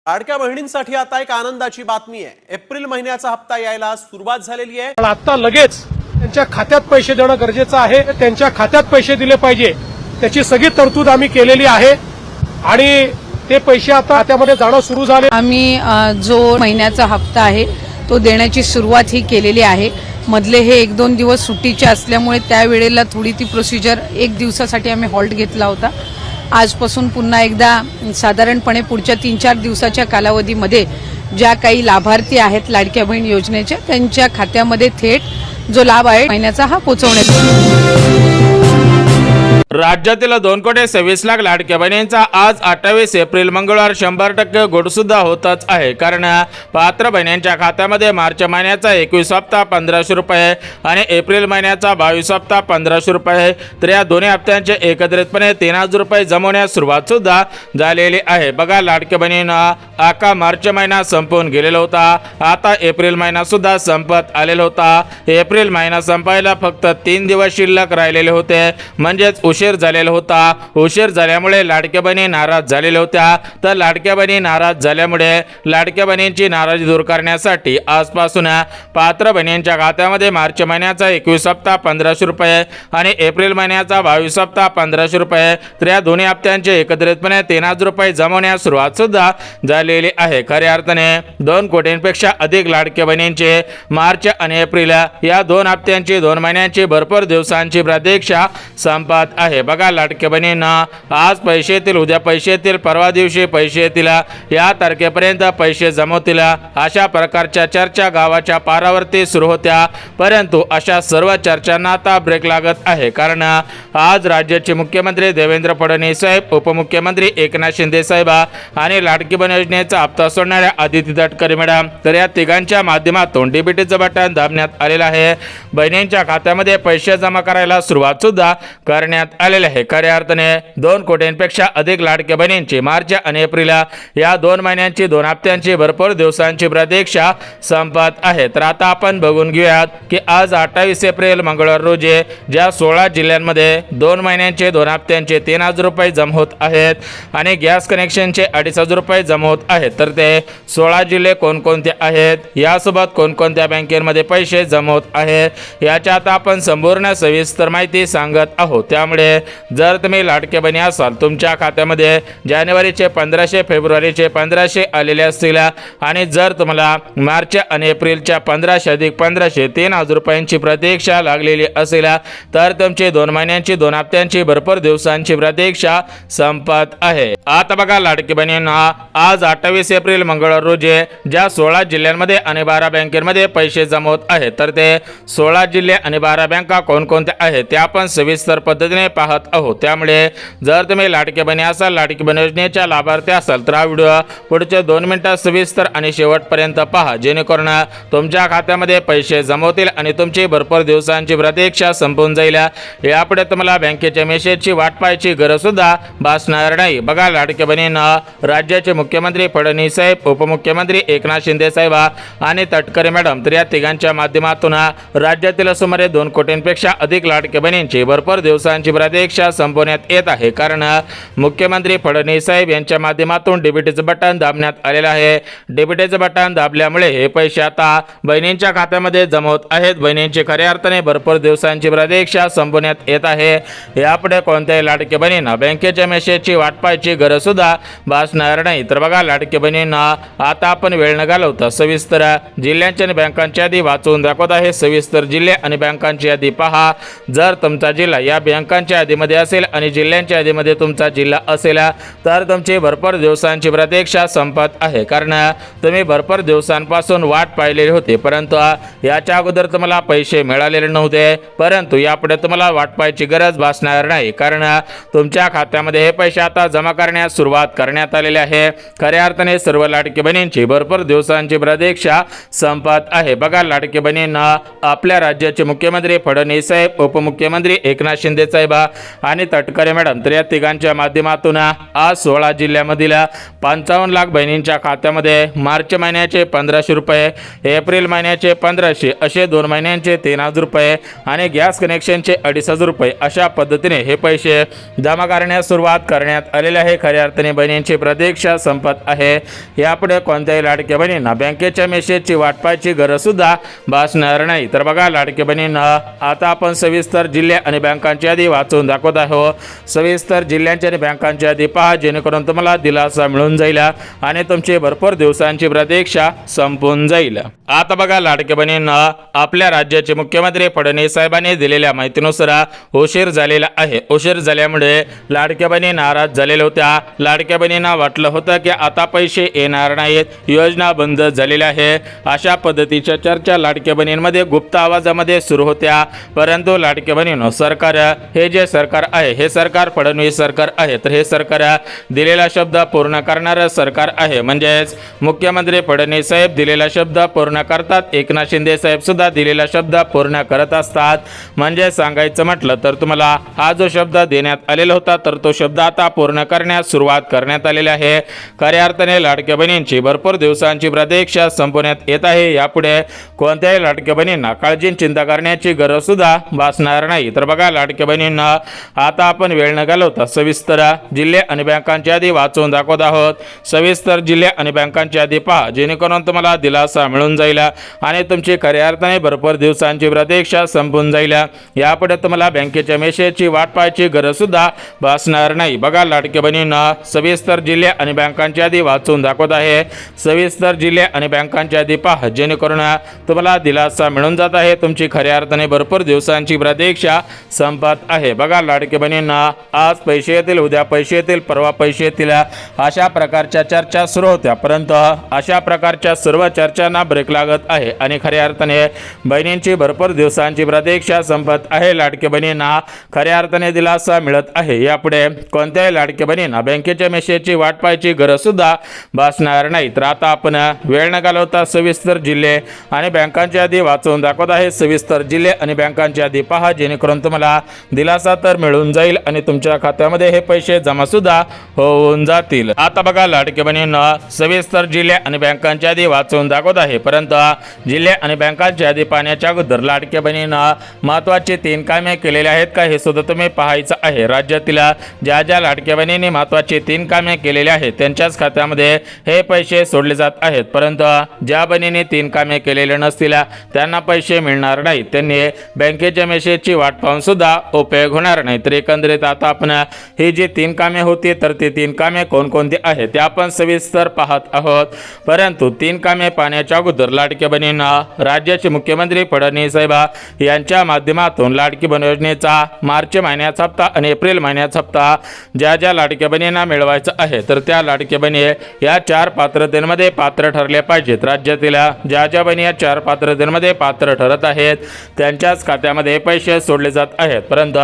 लाडक्या बहिणींसाठी आता एक आनंदाची बातमी आहे। एप्रिल महिन्याचा हप्ता यायला सुरुवात झालेली आहे। आता लगेच त्यांच्या खात्यात पैसे देणं गरजेचं आहे। त्यांच्या खात्यात पैसे दिले पाहिजे त्याची सगळी तरतूद आम्ही केलेली आहे आणि ते पैसे आता खात्यामध्ये जाणं सुरू झाले। आम्ही जो महिन्याचा हप्ता आहे तो देण्याची सुरुवात ही केलेली आहे। मधले हे 1-2 दिवस सुट्टीचे असल्यामुळे त्यावेळेला थोडी ती प्रोसिजर 1 दिवसासाठी आम्ही हॉल्ट घेतला होता। आजपासून पुन्हा एकदा साधारणपणे पुढच्या 3-4 दिवसाच्या कालावधीमध्ये ज्या काही लाभार्थी आहेत लाडक्या बहीण योजनेच्या त्यांच्या खात्यामध्ये थेट जो लाभ आहे महिन्याचा हा पोहोचवण्यात। राज्यातील 2,26,00,000 लाडक्या बहिणींचा आज 28 एप्रिल मंगळवार 100% गोड सुद्धा होतच आहे। कारण पात्र बहिणींच्या खात्यामध्ये मार्च महिन्याचा 21 हप्ता 1500 रुपये आणि एप्रिल महिन्याचा 22 हप्ता 1500 रुपये तर या दोन्ही हप्त्यांचे एकत्रितपणे 3000 रुपये जमवण्यास सुरुवात सुद्धा झालेली आहे। बघा, लाडक्या बहिणींना आका मार्च महिना संपून गेलेला होता, आता एप्रिल महिना सुद्धा संपत आलेला होता। एप्रिल महिना संपायला फक्त 3 दिवस शिल्लक राहिलेले होते, म्हणजेच उशीर झालेला होता। उशीर झाल्यामुळे लाडक्या बहिणी नाराज झालेल्या होत्या। तर लाडक्या बहिणी नाराज झाल्यामुळे लाडक्या बहिणींची नाराजी दूर करण्यासाठी आजपासून पात्र बहिणींच्या खात्यामध्ये मार्च महिन्याचा 21 हप्ता 1500 रुपये आणि एप्रिल महिन्याचा 22 हप्ता 1500 रुपये तर या दोन्ही हप्त्यांचे एकत्रितपणे 3000 रुपये जमवण्यास सुरुवात सुद्धा झालेली आहे। खऱ्या अर्थाने 2 कोटींपेक्षा अधिक लाडक्या बहिणींचे मार्च आणि एप्रिल या 2 हप्त्यांची 2 महिन्यांची भरपूर दिवसांची प्रतीक्षा संपत आहे। बघा, लाडक्या बहिणींना आज पैसे येतील, उद्या पैसे येतील, परवा दिवशी पैसे येतील, या तारखेपर्यंत पैसे जमवतील, अशा प्रकारच्या चर्चा गावाच्या पारावरती सुरू होत्या। परंतु अशा सर्व चर्चांना आता ब्रेक लागत आहे। कारण आज राज्याचे मुख्यमंत्री देवेंद्र फडणवीस साहेब, उपमुख्यमंत्री एकनाथ शिंदे साहेब आणि लाडकी बहीण योजनेचा हप्ता सोडणाऱ्या आदिती तटकरे मॅडम तर या तिघांच्या माध्यमातून डीबीटीचं बटन दाबण्यात आलेलं आहे। बहिणींच्या खात्यामध्ये पैसे जमा करायला सुरुवात सुद्धा करण्यात आलेले आहे। खऱ्या अर्थाने 2 कोटींपेक्षा अधिक लाडक्या बहिणींची मार्च आणि एप्रिल या 2 महिन्यांची 2 हप्त्यांची भरपूर दिवसांची प्रतीक्षा संपत आहे। तर आता आपण बघून घेऊयात की आज 28 एप्रिल मंगळवार रोजी ज्या 16 जिल्ह्यांमध्ये 2 महिन्यांचे 2 हप्त्यांचे 3000 रुपये जमा होत आहेत आणि गॅस कनेक्शनचे 2500 रुपये जमा होत आहेत, तर ते 16 जिल्हे कोणकोणते आहेत, यासोबत कोणकोणत्या बँकेमध्ये पैसे जमा होत आहेत याच्यात आपण संपूर्ण सविस्तर माहिती सांगत आहोत। त्यामुळे जर तुम्ही लाडके बहिणी असाल, तुमच्या खात्यामध्ये जानेवारीचे 1500 फेब्रुवारीचे 1500 आलेले असतील आणि जर तुम्हाला मार्च आणि एप्रिलच्या 1500 अधिक 1500 3000 रुपयांची प्रतीक्षा लागलेली असेल तर तुमची 2 महिन्यांची 2 हप्त्यांची भरपूर दिवसांची प्रतीक्षा संपत आहे। आता बघा, लाडकी बहिणींना आज 28 एप्रिल मंगळवार रोजी ज्या 16 जिल्ह्यांमध्ये आणि 12 बँकेमध्ये पैसे जमा होत आहेत, तर ते 16 जिल्हे आणि 12 बँका कोणकोणत्या आहेत ते आपण सविस्तर पद्धतीने पाहत आहोत। त्यामुळे जर तुम्ही लाडके बहिणी असाल, लाडकी बहीण योजनेच्या लाभार्थी असाल तर हा व्हिडिओ पुढचे 2 मिनिटात सविस्तर आणि शेवटपर्यंत पहा, जेणेकरून तुमच्या खात्यामध्ये पैसे जमवतील आणि तुमची भरपूर दिवसांची प्रतीक्षा संपून जाईल। यापुढे तुम्हाला बँकेच्या मेसेजची वाट पाहायची गरज सुद्धा भासणार नाही। बघा, लाडक्या बहिणींना राज्याचे मुख्यमंत्री फडणवीस साहेब, उपमुख्यमंत्री एकनाथ शिंदे साहेब आणि तटकरे मॅडम तर या तिघांच्या माध्यमातून राज्यातील सुमारे 2 कोटींपेक्षा अधिक लाडक्या बहिणींची भरपूर दिवसांची प्रतीक्षा संपवण्यात येत आहे। कारण मुख्यमंत्री फडणवीस साहेब यांच्या माध्यमातून डीबीटीचं बटन दाबण्यात आलेलं आहे। डीबीटीचं बटन दाबल्यामुळे हे पैसे आता बहिणींच्या खात्यामध्ये जमा होत आहेत। बहिणींची खऱ्या अर्थाने भरपूर दिवसांची प्रतीक्षा संपवण्यात येत आहे। यापुढे कोणत्याही लाडक्या बहिणींना बँकेच्या मेसेजची वाट पाहायची गरज सुद्धा भासणार नाही। तर बघा, लाडक्या बहिणींना आता आपण वेळ न घालवता सविस्तर जिल्ह्यांची आणि बँकांची यादी वाचून दाखवत आहे। सविस्तर जिल्हे आणि बँकांची यादी पहा। जर तुमचा जिल्हा या बँकांच्या यादीमध्ये असेल आणि जिल्ह्यांच्या यादीमध्ये तुमचा जिल्हा असेल तर तुमची भरपूर दिवसांची प्रतीक्षा संपत आहे। कारण तुम्ही भरपूर दिवसांपासून वाट पाहिलेली होती, परंतु याच्या अगोदर तुम्हाला पैसे मिळालेले नव्हते, परंतु यापुढे तुम्हाला वाट पाहायची गरज भासणार नाही। कारण तुमच्या खात्यामध्ये हे पैसे आता जमा करण्यास सुरुवात करण्यात आलेली आहे। खऱ्या अर्थाने सर्व लाडकी बहिणींची भरपूर दिवसांची प्रतीक्षा संपत आहे। बघा, लाडकी बहिणींना आपल्या राज्याचे मुख्यमंत्री फडणवीस साहेब, उपमुख्यमंत्री एकनाथ शिंदे साहेब आणि तटकरे मॅडम तर या तिघांच्या माध्यमातून आज 16 जिल्ह्यामधील 55 लाख बहिणींच्या खात्यामध्ये मार्च महिन्याचे 1500 रुपये, एप्रिल महिन्याचे 1500 असे 2 महिन्यांचे 3000 रुपये आणि गॅस कनेक्शनचे 2500 रुपये अशा पद्धतीने हे पैसे जमा करण्यास सुरुवात करण्यात आलेले आहे। खऱ्या अर्थाने बहिणींची प्रतीक्षा संपत आहे. यापुढे कोणत्याही लाडक्या बहिणींना बँकेच्या मेसेजची वाट पाहायची गरज सुद्धा भासणार नाही. तर बघा लाडक्या बहिणींना आता आपण सविस्तर जिल्हे आणि बँकांची यादी वाचून दाखवत आहोत. सविस्तर जिल्ह्यांची आणि बँकांची यादी पहा, जेणेकरून तुम्हाला दिलासा मिळून जाईल आणि तुमची भरपूर दिवसांची प्रतीक्षा संपून जाईल. आता बघा लाडक्या बहिणींना आपल्या राज्याचे मुख्यमंत्री फडणवीस साहेबांनी दिलेल्या माहितीनुसार उशीर झालेला आहे. उशीर झाल्यामुळे लाडक्या बहिणी नाराज झालेल्या होत्या. लाडक्या बहिणींना वाटलं होतं की आता पैसे येणार नाहीत, योजना बंद झालेल्या आहे, अशा पद्धतीच्या चर्चा लाडक्या बहिणींमध्ये गुप्त आवाजामध्ये सुरू होत्या. परंतु लाडक्या बहिणींनो, सरकार हे जे सरकार आहे हे सरकार फडणवीस सरकार आहे. तर हे सरकार दिलेला शब्द पूर्ण करणारं सरकार आहे. म्हणजेच मुख्यमंत्री फडणवीस साहेब दिलेला शब्द पूर्ण करतात, एकनाथ शिंदे साहेब सुद्धा दिलेला शब्द पूर्ण करत असतात. म्हणजे सांगायचं म्हटलं तर तुम्हाला हा जो शब्द देण्यात आलेला होता तर तो शब्द आता पूर्ण करण्यास सुरुवात करण्यात आलेली आहे. खऱ्या अर्थाने लाडक्या बहिणींची भरपूर दिवसांची प्रतीक्षा संपवण्यात येत आहे. यापुढे कोणत्याही लाडक्या बहिणींना काळजी चिंता करण्याची गरज सुद्धा भासणार नाही. तर बघा लाडक्या बहिणींना आता आपण वेळ न घालवता सविस्तर जिल्हे आणि बँकांची यादी वाचून दाखवत आहोत. सविस्तर जिल्हे आणि बँकांची यादी पहा, जेणेकरून तुम्हाला दिलासा मिळून जाईल आणि तुमची खऱ्या अर्थाने भरपूर दिवसांची प्रतीक्षा संपून जाईल. यापुढे तुम्हाला बँकेच्या मेसेजची वाट पाहायची गरज सुद्धा भासणार नाही. बघा लाडक्या बहिणींना सविस्तर जिल्हे आणि बँकांची यादी वाचून दाखवत आहे. सविस्तर जिल्हे आणि बँकांची यादी पहा, जेणेकरून तुम्हाला दिलासा मिळून जात आहे. तुमची खऱ्या अर्थाने भरपूर दिवसांची प्रतीक्षा संपत आहे. बघा लाडक्या बहिणींना आज पैसे येतील, उद्या पैसे येतील, परवा पैसे येतील, अशा प्रकारच्या चर्चा सुरू होत्या. परंतु अशा प्रकारच्या सर्व चर्चांना ब्रेक लागत आहे आणि खऱ्या अर्थाने बहिणींची भरपूर दिवसांची प्रतीक्षा संपत आहे. लाडक्या बहिणींना खऱ्या अर्थाने दिलासा मिळत आहे. यापुढे कोणत्याही लाडक्या बहिणींना बँकेच्या मेसेजची वाट पाहायची गरज सुद्धा भासणार नाही. तर आता आपण वेळ न घालवता सविस्तर जिल्हे आणि बँकांची यादी वाचवून दाखवत आहे. सविस्तर जिल्हे आणि बँकांची यादी पहा, जेणेकरून तुम्हाला दिलासा तर मिळून जाईल आणि तुमच्या खात्यामध्ये हे पैसे जमा सुद्धा होऊन जातील. आता बघा लाडक्या बहिणींना सविस्तर जिल्हे आणि बँकांची यादी वाचवून दाखवत आहे. परंतु जिल्हे आणि बँकांची यादी पाहण्याच्या अगोदर लाडक्या बहिणींना महत्त्वाचे 3 कामे केलेले आहेत का हे सुद्धा तुम्ही पाहायचं आहे. राज्यातील ज्या ज्या लाडक्या बहिणींनी महत्त्वाचे 3 कामे केलेले आहेत त्यांच्याच खात्यामध्ये हे पैसे सोडले जात आहेत. परंतु ज्या बहिणींनी 3 कामे केलेले नसतील त्यांना पैसे मिळणार नाहीत. त्यांनी बँकेच्या मेसेजची वाट पाहून सुद्धा उपयोग होणार नाही. तर एकंदरीत आता आपण ही जी 3 कामे होती तर ती 3 कामे कोणकोणती आहेत ते आपण सविस्तर पाहत आहोत. परंतु 3 कामे पाहण्याच्या अगोदर लाडक्या बहिणींना राज्याचे मुख्यमंत्री फडणवीस साहेब यांच्या माध्यमातून लाडकी बहीण योजनेचा मार्च महिन्याचा हप्ता आणि एप्रिल महिन्याचा हप्ता ज्या ज्या लाडक्या बहिणींना मिळवायचा आहे तर त्या लाडक्या बहिणी या 4 पात्रतेमध्ये पात्र ठरल्या पाहिजेत. राज्यातील ज्या ज्या बहिणी या 4 पात्रतेमध्ये पात्र ठरत आहेत त्यांच्याच खात्यामध्ये पैसे सोडले जात आहेत. परंतु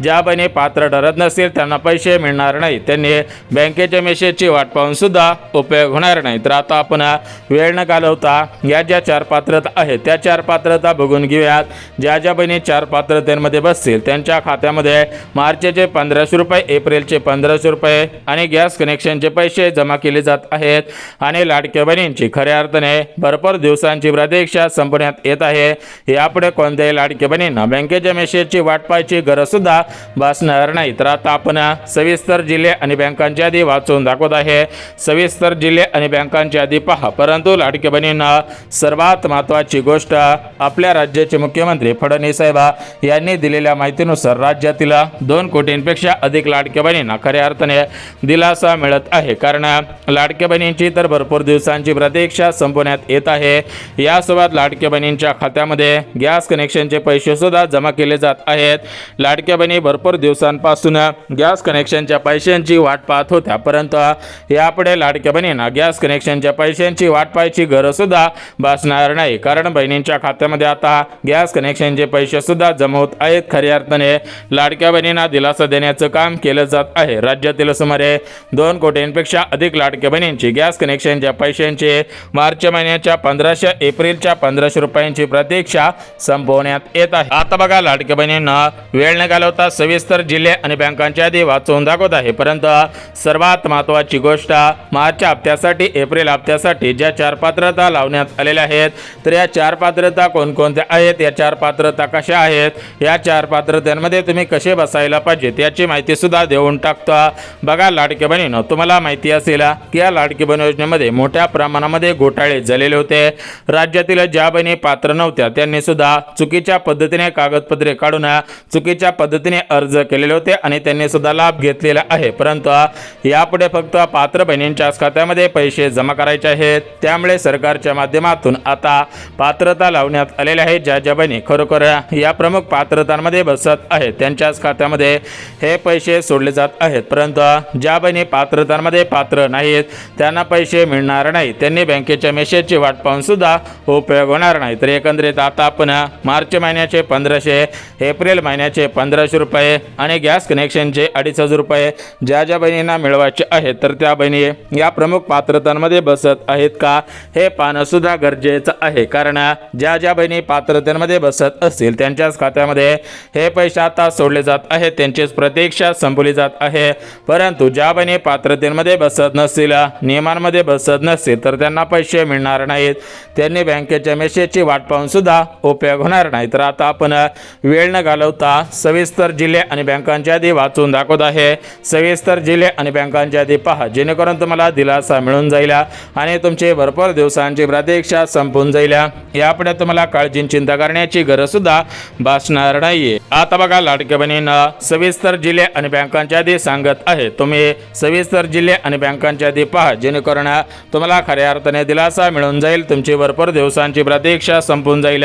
ज्या बहिणी पात्र ठरत नसतील त्यांना पैसे मिळणार नाही. त्यांनी बँकेच्या मेसेजची वाट पाहून सुद्धा उपयोग होणार नाही. तर आता आपण वेळ न घालवता या ज्या 4 पात्रता आहेत त्या 4 पात्रता बघून घेऊयात. ज्या ज्या बहिणी 4 पात्रतेमध्ये बसतील त्यांच्या खात्यामध्ये मार्चचे 1500 रुपये, एप्रिलचे 1500 रुपये आणि गॅस कनेक्शनचे पैसे जमा केले जात आहेत. आणि लाडक्या बहिणींची खऱ्या अर्थाने भरपूर दिवसांची प्रतीक्षा संपण्यात येत आहे. यापुढे कोणत्याही लाडक्या बहिणींना बँकेच्या मेसेजची वाट पाहायची गरज सुद्धा भासणार नाही. तर आता आपण सविस्तर जिल्हे आणि बँकांची यादी वाचून दाखवत आहे. सविस्तर जिल्हे आणि बँकांची यादी पहा. परंतु लाडक्या बहिणींना सर्वात महत्त्वाची गोष्ट आपल्या राज्याचे मुख्यमंत्री फडणवीस साहेब यांनी दिलेल्या माहितीनुसार राज्यातील 2 कोटींपेक्षा अधिक लाडक्या बहिणींना खऱ्या अर्थाने दिलासा मिळत आहे. कारण लाडक्या बहिणींची तर भरपूर दिवसांची प्रतीक्षा संपवण्यात येत आहे. यासोबत लाडक्या बहिणींच्या खात्यामध्ये गॅस कनेक्शनचे पैसे सुद्धा जमा केले जात आहेत. लाडक्या बहिणी भरपूर दिवसांपासून गॅस कनेक्शनच्या पैशांची वाट पाहत होत्या. परंतु यापुढे लाडक्या बहिणींना गॅस कनेक्शनच्या पैशांची वाट पाहायची गरज सुद्धा भासणार नाही. कारण बहिणींच्या खात्यामध्ये आता गॅस कनेक्शनचे पैसे सुद्धा जमा होत आहेत. खऱ्या अर्थाने लाडक्या बहिणींना दिलासा देण्याचं काम केलं जात आहे. राज्यातील सुमारे 2 कोटींपेक्षा अधिक लाडक्या बहिणींची गॅस कनेक्शनच्या पैशांची मार्च महिन्याच्या 1500, एप्रिलच्या 1500 रुपयांची प्रतीक्षा संपवण्यात येत आहे. आता बघा लाडक्या बहिणींना वेळ न घालवता सविस्तर जिल्हे आणि बँकांची यादी वाचवून दाखवत आहे. परंतु सर्वात महत्त्वाची गोष्ट मार्च हप्त्यासाठी, एप्रिल हप्त्यासाठी ज्या 4 पात्रता लावण्यात आलेल्या आहेत तर या 4 पात्रता कोणकोणत्या आहेत, या 4 पात्रता कशा आहेत, या 4 पात्रतांमध्ये तुम्ही कसे बसायला पाहिजेत याची माहिती सुद्धा देऊन टाकतो. बघा लाडक्या बहिणींनो, तुम्हाला माहिती असेल की या लाडकी बहीण योजनेमध्ये मोठ्या प्रमाणामध्ये घोटाळे झालेले होते। राज्यातील ज्या बहिणी पात्र नव्हत्या त्यांनी सुद्धा चुकीच्या पद्धतीने कागदपत्रे काढून चुकीच्या पद्धतीने अर्ज केलेले होते आणि त्यांनी सुद्धा लाभ घेतलेला आहे। परंतु यापुढे फक्त पात्र बहिणींच्याच खात्यामध्ये पैसे जमा करायचे आहेत। त्यामुळे सरकारच्या माध्यमातून आता पात्रता लावण्यात आलेल्या आहे। ज्या बहिणी खरोखर या प्रमुख पात्रतांमध्ये बसत आहेत त्यांच्याच खात्यामध्ये हे पैसे सोडले जात आहेत। परंतु ज्या बहिणी पात्रतांमध्ये पात्र नाहीत त्यांना पैसे मिळणार नाही, त्यांनी बँकेच्या मेसेजची वाट पाहून सुद्धा उपयोग होणार नाही। तर एकंदरीत आता आपण मार्च महिन्याचे 1500, एप्रिल महिन्याचे 1500 रुपये आणि गॅस कनेक्शनचे 2500 रुपये ज्या बहिणींना मिळवायचे आहेत तर त्या बहिणी या प्रमुख पात्रतांमध्ये बसत आहेत का हे पाहणं सुद्धा गरजेचं आहे। कारण ज्या बहिणी पात्रतेमध्ये बसत असतील त्यांच्याच खात्यामध्ये हे पैसे आता सोडले जात आहेत, त्यांचीच प्रतीक्षा संपवली जात आहे। परंतु ज्या बहिणी पात्रतेमध्ये बसत नसतील, नियमांमध्ये बसत नसतील तर त्यांना पैसे मिळणार नाहीत, त्यांनी बँकेच्या मेसेजची वाट पाहून सुद्धा उपयोग होणार नाही। तर आता आपण वेळ न घालवता सविस्तर जिल्हे आणि बँकांची यादी वाचून दाखवत आहे। सविस्तर जिल्हे आणि बँकांची यादी पहा, जेणेकरून तुम्हाला दिलासा मिळून जाईल आणि तुमची भरपूर दिवसांची प्रतीक्षा संपून जाईल। यापुढे तुम्हाला काळजी चिंता करण्याची गरज सुद्धा भासणार नाहीये। आता बघा लाडक्या बहिणींना सविस्तर जिल्हे आणि बँकांची यादी सांगत आहे। तुम्ही सविस्तर जिल्हे आणि बँकांची यादी पहा, जेणेकरून तुम्हाला खऱ्या अर्थाने दिलासा मिळून जाईल, तुमची भरपूर दिवसांची प्रतीक्षा संपून जाईल।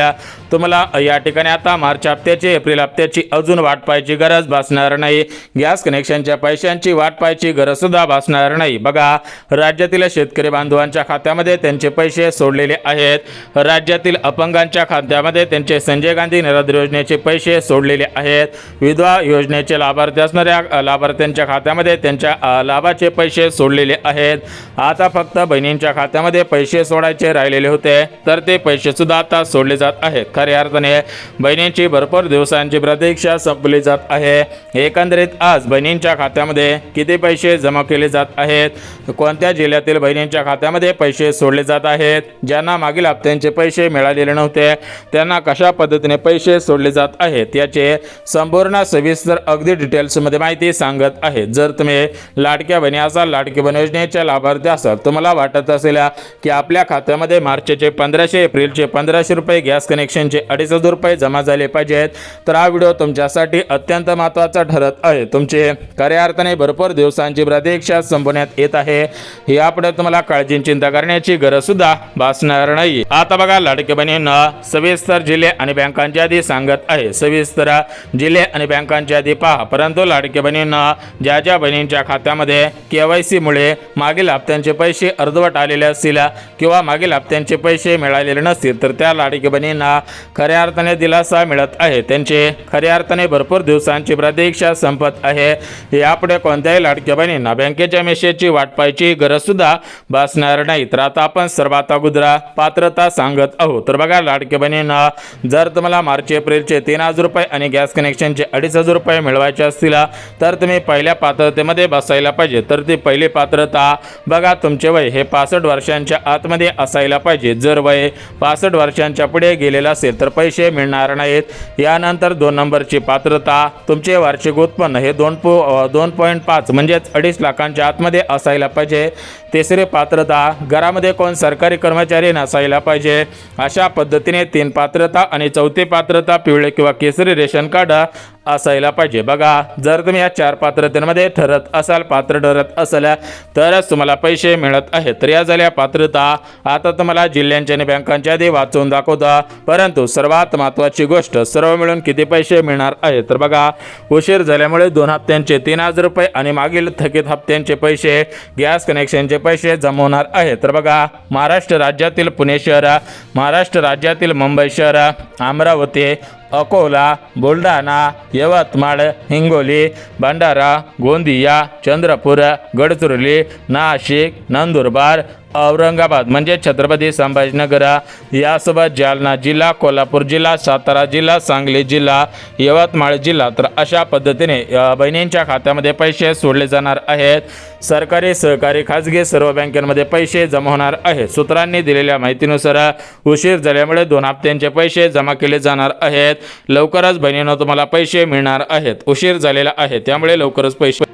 तुम्हाला या ठिकाणी आता मार्च हप्त्याची, एप्रिल हप्त्याची अजून वाट पाहायची गरज भासणार नाही, गॅस कनेक्शनच्या पैशांची वाट पाहायची गरज सुद्धा भासणार नाही। बघा राज्यातील शेतकरी बांधवांच्या खात्यामध्ये त्यांचे पैसे सोडलेले आहेत, राज्यातील अपंगांच्या खात्यामध्ये त्यांचे संजय गांधी निराधार योजनेचे पैसे सोडलेले आहेत, विधवा योजनेचे लाभार्थी असणाऱ्या लाभार्थ्यांच्या खात्यामध्ये त्यांच्या लाभाचे पैसे सोडलेले आहेत। आता फक्त बहिणींच्या खात्यामध्ये पैसे सोडायचे राहिलेले होते तर ते पैसे सुद्धा आता सोडले जात आहेत। खऱ्या अर्थाने बहिणींची भरपूर दिवसांची प्रतीक्षा संपली जात आहे। एकंदरीत आज बहिणींच्या खात्यामध्ये किती पैसे जमा केले जात आहेत, कोणत्या जिल्ह्यातील बहिणींच्या खात्यामध्ये पैसे सोडले जात आहेत, ज्यांना मागील हप्त्यांचे पैसे मिळालेले नव्हते त्यांना कशा पद्धतीने पैसे सोडले जात आहेत याचे संपूर्ण सविस्तर अगदी डिटेल्समध्ये माहिती सांगत आहे। जर तुम्ही लाडक्या बहिणी असाल, लाडकी बहीण योजनेच्या लाभार्थी असाल, तुम्हाला वाटत असेल की आपल्या खात्यामध्ये मार्चचे 1500, एप्रिलचे 1500 रुपये, गॅस कनेक्शनचे 2500 रुपये जमा झाले पाहिजेत तर हा व्हिडिओ तुमच्यासाठी अत्यंत महत्त्वाचा ठरत आहे। तुमचे खऱ्या अर्थाने भरपूर दिवसांची प्रतीक्षा संपवण्यात येत आहे, यापुढे तुम्हाला काळजी चिंता करण्याची गरज सुद्धा भासणार नाही। आता बघा लाडक्या बहिणींना सविस्तर जिल्हे आणि बँकांची यादी सांगत आहे। सविस्तर जिल्हे आणि बँकांची यादी पहा। परंतु लाडक्या बहिणींना ज्या बहिणींच्या खात्यामध्ये KYC मुळे मागील हप्त्यांचे पैसे अर्धवट आलेले असतील किंवा मागील हप्त्यांचे पैसे मिळालेले नसतील तर त्या लाडक्या बहिणींना खऱ्या अर्थाने दिलासा मिळत आहे, त्यांचे खऱ्या अर्थाने भरपूर दिवसांची प्रतीक्षा संपत आहे। यापुढे कोणत्याही लाडक्या बहिणींना बँकेच्या मेसेजची वाट पाहायची गरज सुद्धा भासणार नाही। तर आता आपण सर्वात अगोदर पात्रता सांगत आहोत। तर बघा लाडक्या बहिणींना जर तुम्हाला मार्च एप्रिलचे 3000 रुपये आणि गॅस कनेक्शनचे 2500 रुपये मिळवायचे असतील तर तुम्ही पहिल्या पात्रतेमध्ये बसायला पाहिजे। तर ती पहिली पात्रता बघा, तुमचे वय हे 65 वर्षांच्या आतमध्ये असायला पाहिजे। जर वय 65 वर्षांच्या पुढे गेलेलं असेल तर पैसे मिळणार नाहीत। यानंतर 2 नंबरची पात्रता, तुमचे वार्षिक उत्पन्न हे 2.5 म्हणजेच 2.5 लाखांच्या आतमध्ये असायला पाहिजे। तिसरी पात्रता, घरामध्ये कोण सरकारी कर्मचारी नसायला पाहिजे। अशा पद्धतीने 3 पात्रता आणि चौथी पात्रता पिवळे किंवा केसरी रेशन कार्ड असायला पाहिजे। बघा जर तुम्ही या 4 पात्रतेमध्ये पात्र ठरत असाल तरच तुम्हाला पैसे मिळत आहेत। तर या झाल्या पात्रता। आता तुम्हाला जिल्ह्यांच्या आणि बँकांच्या यादी वाचून दाखवता, परंतु सर्वात महत्त्वाची गोष्ट सर्व मिळून किती पैसे मिळणार आहेत। तर बघा उशीर झाल्यामुळे 2 हप्त्यांचे 3000 रुपये आणि मागील थकीत हप्त्यांचे पैसे, गॅस कनेक्शनचे पैसे जमवणार आहेत। तर बघा महाराष्ट्र राज्यातील पुणे शहर, महाराष्ट्र राज्यातील मुंबई शहर, अमरावती, अकोला, बुलढाणा, यवतमाळ, हिंगोली, भंडारा, गोंदिया, चंद्रपूर, गडचिरोली, नाशिक, नंदुरबार, औरंगाबाद म्हणजे छत्रपती संभाजीनगर, यासोबत जालना जिल्हा, कोल्हापूर जिल्हा, सातारा जिल्हा, सांगली जिल्हा, यवतमाळ जिल्हा। तर अशा पद्धतीने बहिणींच्या खात्यामध्ये पैसे सोडले जाणार आहेत। सरकारी, सहकारी, खाजगी सर्व बँकांमध्ये पैसे जमा होणार आहेत। सूत्रांनी दिलेल्या माहितीनुसार उशीर झाल्यामुळे 2 हप्त्यांचे पैसे जमा केले जाणार आहेत। लवकरच बहिणींनो तुम्हाला पैसे मिळणार आहेत। उशीर झालेला आहे त्यामुळे लवकरच पैसे